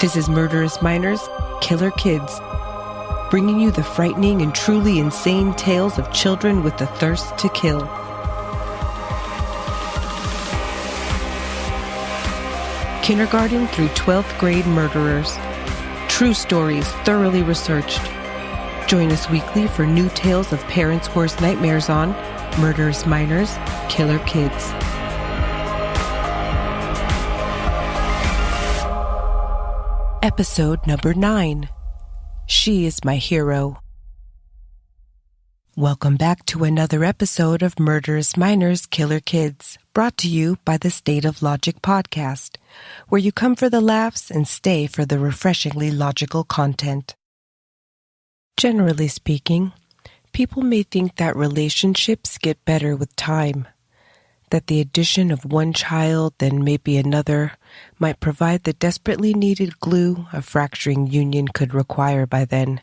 This is Murderous Minors, Killer Kids, bringing you the frightening and truly insane tales of children with the thirst to kill. Kindergarten through 12th grade murderers. True stories thoroughly researched. Join us weekly for new tales of parents' worst nightmares on Murderous Minors, Killer Kids. Episode number 9. She is my hero. Welcome back to another episode of Murderous Minors, Killer Kids, brought to you by the State of Logic podcast, where you come for the laughs and stay for the refreshingly logical content. Generally speaking, people may think that relationships get better with time, that the addition of one child and maybe another might provide the desperately needed glue a fracturing union could require by then.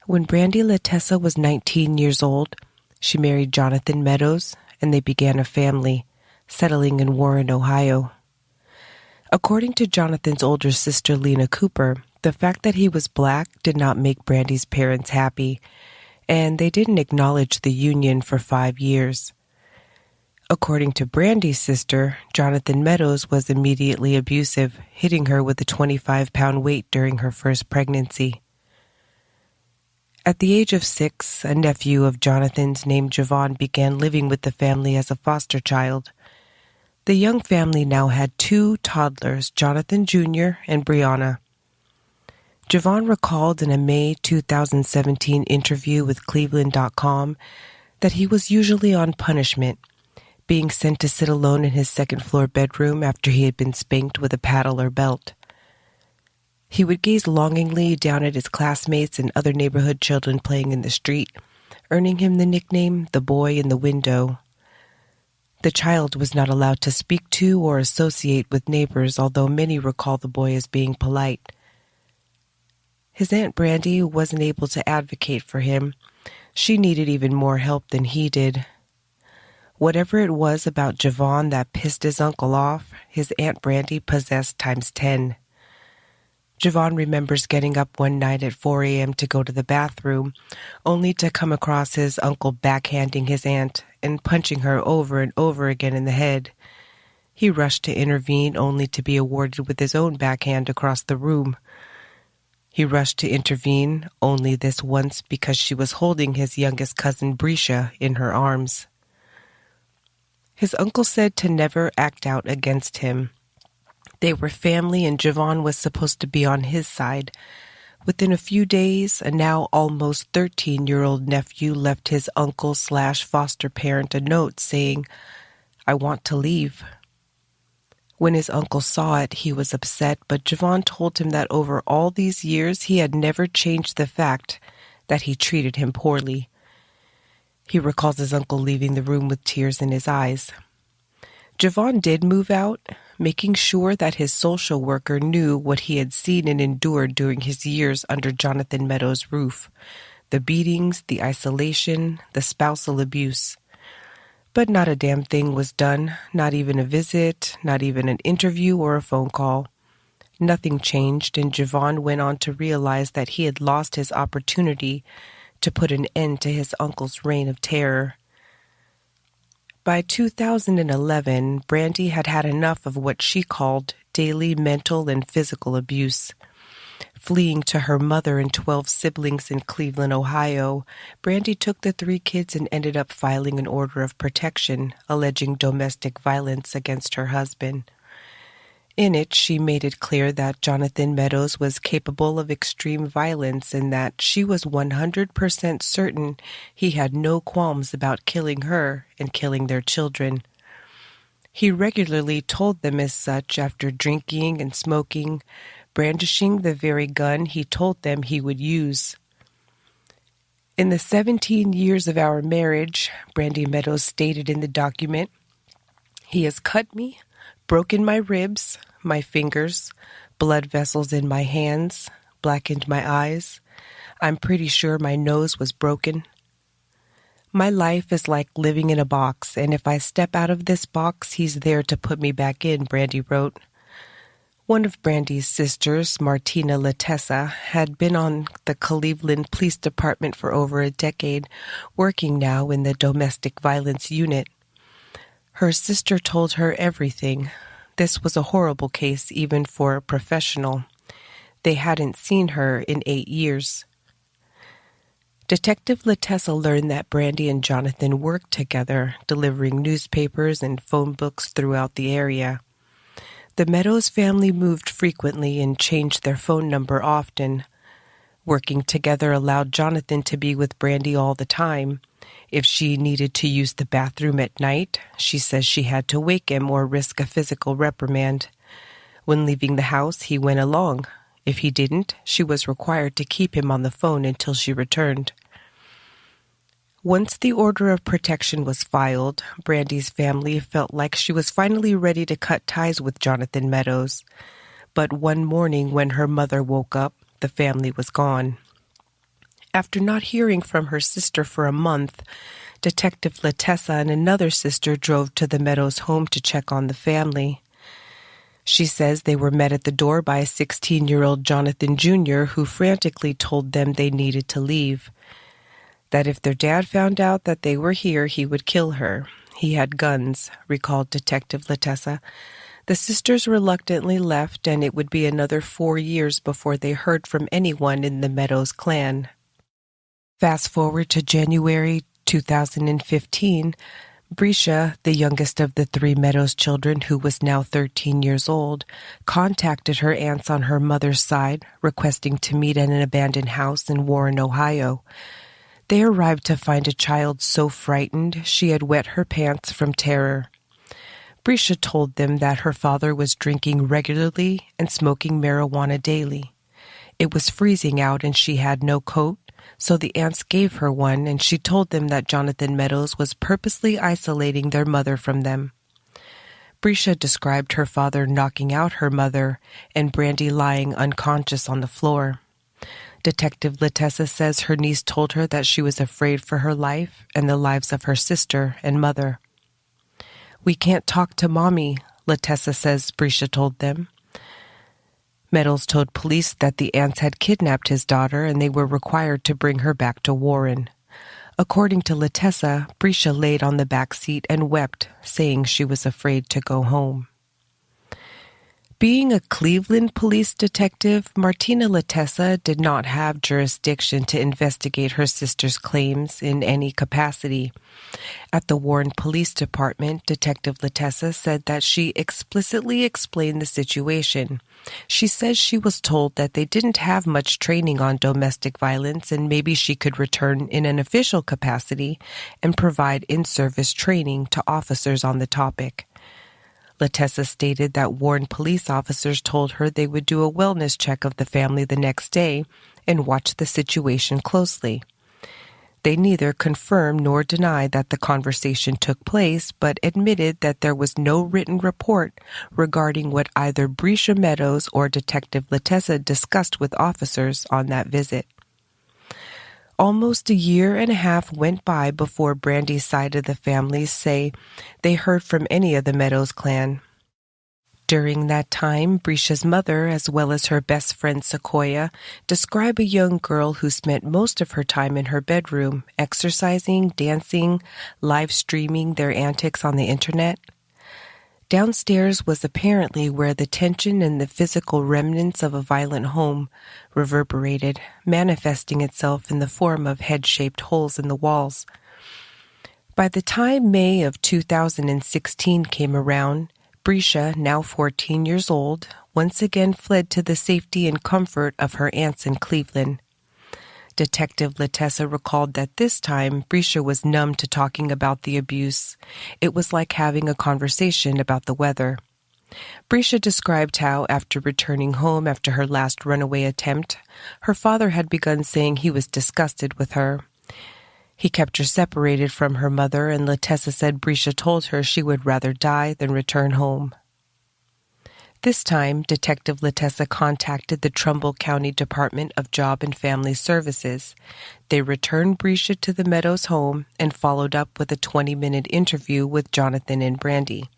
When Brandy Latessa was 19 years old, she married Jonathan Meadows, and they began a family, settling in Warren, Ohio. According to Jonathan's older sister, Lena Cooper, the fact that he was black did not make Brandy's parents happy, and they didn't acknowledge the union for 5 years. According to Brandy's sister, Jonathan Meadows was immediately abusive, hitting her with a 25-pound weight during her first pregnancy. At the age of 6, a nephew of Jonathan's named Javon began living with the family as a foster child. The young family now had 2 toddlers, Jonathan Jr. and Brianna. Javon recalled in a May 2017 interview with Cleveland.com that he was usually on punishment, being sent to sit alone in his second-floor bedroom after he had been spanked with a paddle or belt. He would gaze longingly down at his classmates and other neighborhood children playing in the street, earning him the nickname the boy in the window. The child was not allowed to speak to or associate with neighbors, although many recall the boy as being polite. His Aunt Brandy wasn't able to advocate for him. She needed even more help than he did. Whatever it was about Javon that pissed his uncle off, his Aunt Brandy possessed times 10. Javon remembers getting up one night at 4 a.m. to go to the bathroom, only to come across his uncle backhanding his aunt and punching her over and over again in the head. He rushed to intervene, only to be awarded with his own backhand across the room. He rushed to intervene, only this once because she was holding his youngest cousin Bresha in her arms. His uncle said to never act out against him. They were family and Javon was supposed to be on his side. Within a few days, a now almost 13-year-old nephew left his uncle/foster parent a note saying, "I want to leave." When his uncle saw it, he was upset, but Javon told him that over all these years he had never changed the fact that he treated him poorly. He recalls his uncle leaving the room with tears in his eyes. Javon did move out, making sure that his social worker knew what he had seen and endured during his years under Jonathan Meadows' roof: the beatings, the isolation, the spousal abuse. But not a damn thing was done, not even a visit, not even an interview or a phone call. Nothing changed, and Javon went on to realize that he had lost his opportunity to put an end to his uncle's reign of terror. By 2011, Brandy had had enough of what she called daily mental and physical abuse. Fleeing to her mother and 12 siblings in Cleveland, Ohio, Brandy took the 3 kids and ended up filing an order of protection, alleging domestic violence against her husband. In it, she made it clear that Jonathan Meadows was capable of extreme violence and that she was 100% certain he had no qualms about killing her and killing their children. He regularly told them as such after drinking and smoking, brandishing the very gun he told them he would use. In the 17 years of our marriage, Brandy Meadows stated in the document, "He has cut me, broken my ribs, my fingers, blood vessels in my hands, blackened my eyes. I'm pretty sure my nose was broken. My life is like living in a box, and if I step out of this box, he's there to put me back in," Brandy wrote. One of Brandy's sisters, Martina Latessa, had been on the Cleveland Police Department for over a decade, working now in the domestic violence unit. Her sister told her everything. This was a horrible case even for a professional. They hadn't seen her in 8 years. Detective Latessa learned that Brandy and Jonathan worked together, delivering newspapers and phone books throughout the area. The Meadows family moved frequently and changed their phone number often. Working together allowed Jonathan to be with Brandy all the time. If she needed to use the bathroom at night, she says she had to wake him or risk a physical reprimand. When leaving the house, he went along. If he didn't, she was required to keep him on the phone until she returned. Once the order of protection was filed, Brandy's family felt like she was finally ready to cut ties with Jonathan Meadows. But one morning when her mother woke up, the family was gone. After not hearing from her sister for a month, Detective Latessa and another sister drove to the Meadows home to check on the family. She says they were met at the door by a 16-year-old Jonathan Jr. who frantically told them they needed to leave. That if their dad found out that they were here, he would kill her. He had guns, recalled Detective Latessa. The sisters reluctantly left, and it would be another 4 years before they heard from anyone in the Meadows clan. Fast forward to January 2015, Bresha, the youngest of the 3 Meadows children, who was now 13 years old, contacted her aunts on her mother's side, requesting to meet at an abandoned house in Warren, Ohio. They arrived to find a child so frightened she had wet her pants from terror. Bresha told them that her father was drinking regularly and smoking marijuana daily. It was freezing out and she had no coat, so the aunts gave her one, and she told them that Jonathan Meadows was purposely isolating their mother from them. Bresha described her father knocking out her mother and Brandy lying unconscious on the floor. Detective Latessa says her niece told her that she was afraid for her life and the lives of her sister and mother. "We can't talk to Mommy," Latessa says Bresha told them. Meadows told police that the aunts had kidnapped his daughter and they were required to bring her back to Warren. According to Latessa, Bresha laid on the back seat and wept, saying she was afraid to go home. Being a Cleveland police detective, Martina Latessa did not have jurisdiction to investigate her sister's claims in any capacity. At the Warren Police Department, Detective Latessa said that she explicitly explained the situation. She says she was told that they didn't have much training on domestic violence and maybe she could return in an official capacity and provide in-service training to officers on the topic. Latessa stated that Warren police officers told her they would do a wellness check of the family the next day and watch the situation closely. They neither confirmed nor denied that the conversation took place, but admitted that there was no written report regarding what either Bresha Meadows or Detective Latessa discussed with officers on that visit. Almost a year and a half went by before Brandy's side of the family say they heard from any of the Meadows clan. During that time, Bresha's mother, as well as her best friend Sequoia, describe a young girl who spent most of her time in her bedroom, exercising, dancing, live streaming their antics on the internet. Downstairs was apparently where the tension and the physical remnants of a violent home reverberated, manifesting itself in the form of head-shaped holes in the walls. By the time May of 2016 came around, Bresha, now 14 years old, once again fled to the safety and comfort of her aunts in Cleveland. Detective Latessa recalled that this time, Bresha was numb to talking about the abuse. It was like having a conversation about the weather. Bresha described how, after returning home after her last runaway attempt, her father had begun saying he was disgusted with her. He kept her separated from her mother, and Latessa said Bresha told her she would rather die than return home. This time, Detective Latessa contacted the Trumbull County Department of Job and Family Services. They returned Bresha to the Meadows home and followed up with a 20-minute interview with Jonathan and Brandy.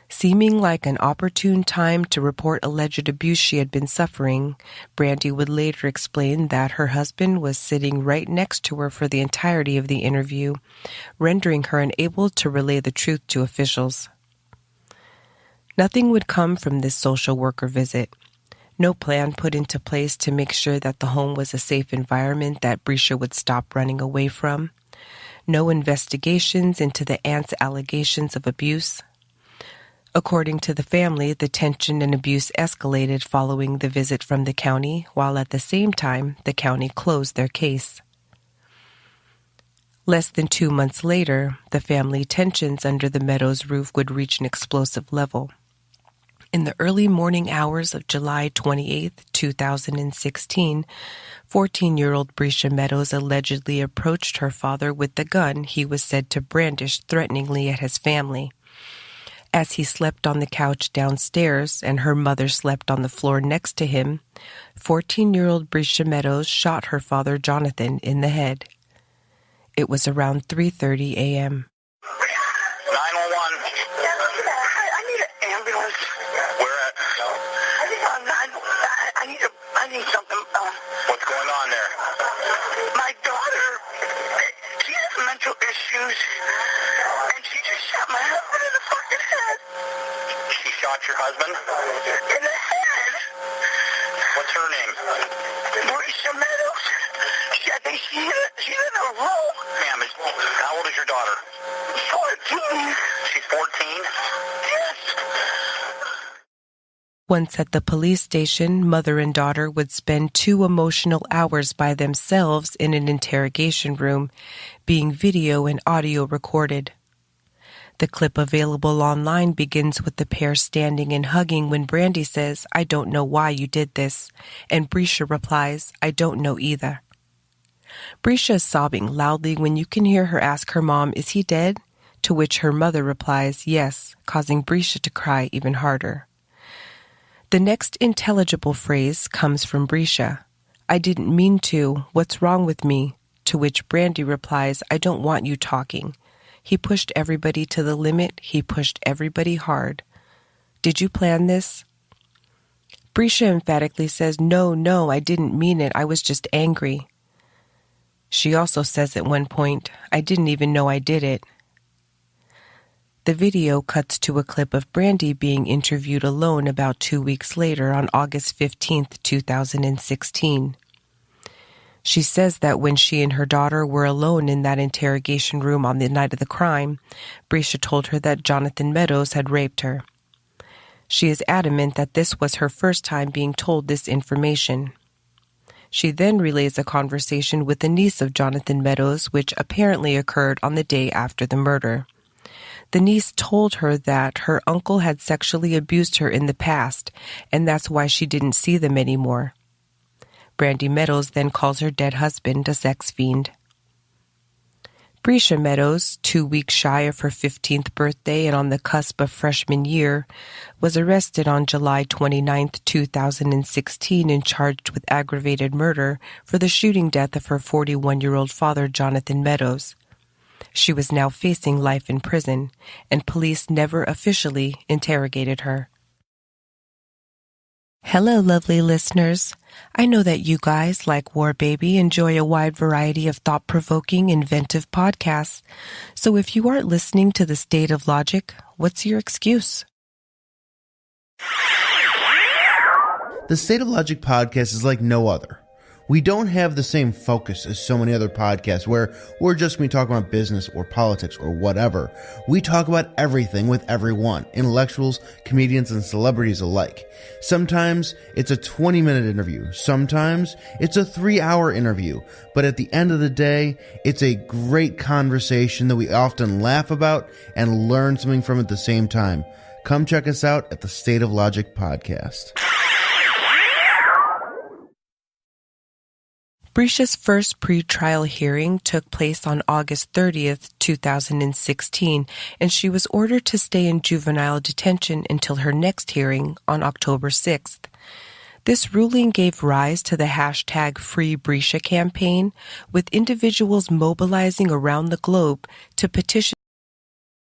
Seeming like an opportune time to report alleged abuse she had been suffering, Brandy would later explain that her husband was sitting right next to her for the entirety of the interview, rendering her unable to relay the truth to officials. Nothing would come from this social worker visit. No plan put into place to make sure that the home was a safe environment that Bresha would stop running away from. No investigations into the aunt's allegations of abuse. According to the family, the tension and abuse escalated following the visit from the county, while at the same time, the county closed their case. Less than 2 months later, the family tensions under the Meadows roof would reach an explosive level. In the early morning hours of July 28, 2016, 14-year-old Bresha Meadows allegedly approached her father with the gun he was said to brandish threateningly at his family. As he slept on the couch downstairs and her mother slept on the floor next to him, 14-year-old Bresha Meadows shot her father Jonathan in the head. It was around 3:30 a.m. 911. I need an ambulance. Where at? I need something. What's going on there? My daughter, she has mental issues, and she just shot my husband in the fucking head. She shot your husband? In the head. What's her name? Bresha Meadows. I think she's in a room. Ma'am, how old is your daughter? 14. She's 14? Yes. Once at the police station, mother and daughter would spend 2 emotional hours by themselves in an interrogation room, being video and audio recorded. The clip available online begins with the pair standing and hugging when Brandy says, "I don't know why you did this," and Bresha replies, "I don't know either." Bresha is sobbing loudly when you can hear her ask her mom, "Is he dead?" To which her mother replies, "Yes," causing Bresha to cry even harder. The next intelligible phrase comes from Bresha, "I didn't mean to. What's wrong with me?" To which Brandy replies, "I don't want you talking. He pushed everybody to the limit. He pushed everybody hard. Did you plan this?" Bresha emphatically says, No, I didn't mean it. I was just angry." She also says at one point, "I didn't even know I did it." The video cuts to a clip of Brandy being interviewed alone about 2 weeks later on August 15th, 2016. She says that when she and her daughter were alone in that interrogation room on the night of the crime, Bresha told her that Jonathan Meadows had raped her. She is adamant that this was her first time being told this information. She then relays a conversation with the niece of Jonathan Meadows, which apparently occurred on the day after the murder. The niece told her that her uncle had sexually abused her in the past, and that's why she didn't see them anymore. Brandy Meadows then calls her dead husband a sex fiend. Bresha Meadows, 2 weeks shy of her 15th birthday and on the cusp of freshman year, was arrested on July 29, 2016 and charged with aggravated murder for the shooting death of her 41-year-old father, Jonathan Meadows. She was now facing life in prison, and police never officially interrogated her. Hello, lovely listeners. I know that you guys, like War Baby, enjoy a wide variety of thought-provoking, inventive podcasts. So if you aren't listening to The State of Logic, what's your excuse? The State of Logic podcast is like no other. We don't have the same focus as so many other podcasts where we're just going to talk about business or politics or whatever. We talk about everything with everyone, intellectuals, comedians, and celebrities alike. Sometimes it's a 20-minute interview. Sometimes it's a 3-hour interview. But at the end of the day, it's a great conversation that we often laugh about and learn something from at the same time. Come check us out at the State of Logic podcast. Bresha's first pre-trial hearing took place on August 30th, 2016, and she was ordered to stay in juvenile detention until her next hearing on October 6th. This ruling gave rise to the hashtag Free Bresha campaign, with individuals mobilizing around the globe to petition